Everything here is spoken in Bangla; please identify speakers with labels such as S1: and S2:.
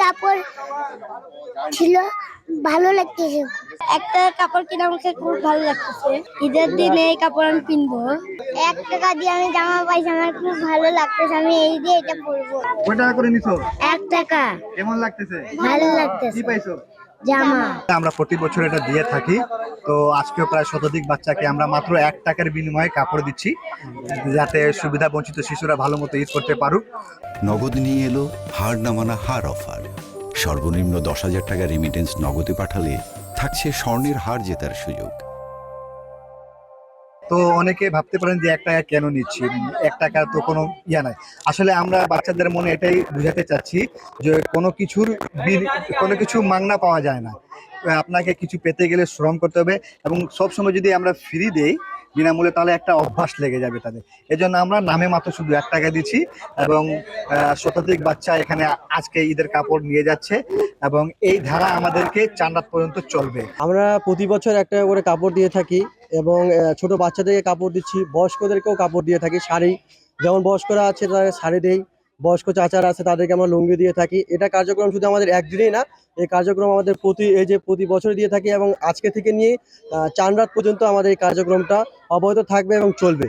S1: কাপড় ছিল, ভালো লাগতেছে। একটা কাপড় কিনে আমাকে খুব ভালো লাগতেছে। ঈদের দিনে এই কাপড় আমি কিনবো। 1 টাকা দিয়ে আমি জামা পাইছি, আমার খুব ভালো লাগতেছে। আমি এই দিয়ে এটা পরবো।
S2: কয় টাকা করে নিছো?
S1: 1 টাকা।
S2: কেমন লাগতেছে?
S1: ভালো লাগতেছে।
S2: কি পাইছো?
S1: জামা।
S2: আমরা প্রতি বছর এটা দিয়ে থাকি। তো আজকে প্রায় শতাধিক বাচ্চাকে আমরা মাত্র 1 টাকার বিনিময়ে কাপড় দিচ্ছি, যাতে সুবিধা বঞ্চিত শিশুরা ভালো মতো ঈদ করতে পারুক।
S3: নগদ নিয়ে এলো হার না মানা হার অফার। সর্বনিম্ন 10,000 টাকা রেমিটেন্স নগদে পাঠালে থাকছে স্বর্ণের হার জেতার সুযোগ।
S2: তো অনেকে ভাবতে পারেন যে 1 টাকা কেন নিচ্ছি, 1 টাকা তো কোনো নাই। আসলে আমরা বাচ্চাদের মনে এটাই বুঝাতে চাচ্ছি যে কোনো কিছু মাগনা পাওয়া যায় না। আপনাকে কিছু পেতে গেলে শ্রম করতে হবে, এবং সবসময় যদি আমরা ফ্রি দেই বিনামূল্যে, তাহলে একটা অভ্যাস লেগে যাবে তাদের। এজন্য আমরা নামে মাত্র শুধু 1 টাকা দিচ্ছি, এবং শতাধিক বাচ্চা এখানে আজকে ঈদের কাপড় নিয়ে যাচ্ছে, এবং এই ধারা আমাদেরকে চার রাত পর্যন্ত চলবে।
S4: আমরা প্রতি বছর 1 টাকা করে কাপড় দিয়ে থাকি, এবং ছোট বাচ্চাদেরকে কাপড় দিচ্ছি, বয়স্কদেরকেও কাপড় দিয়ে থাকি। শাড়ি, যেমন বয়স্করা আছে তাদের শাড়ি দেই, বয়স্ক চাচারা আছে তাদেরকে আমরা লুঙ্গি দিয়ে থাকি। এটা কার্যক্রম শুধু আমাদের একদিনেই না, এই কার্যক্রম আমাদের প্রতি বছর দিয়ে থাকি, এবং আজকে থেকে নিয়ে চার রাত পর্যন্ত আমাদের এই কার্যক্রমটা অব্যাহত থাকবে এবং চলবে।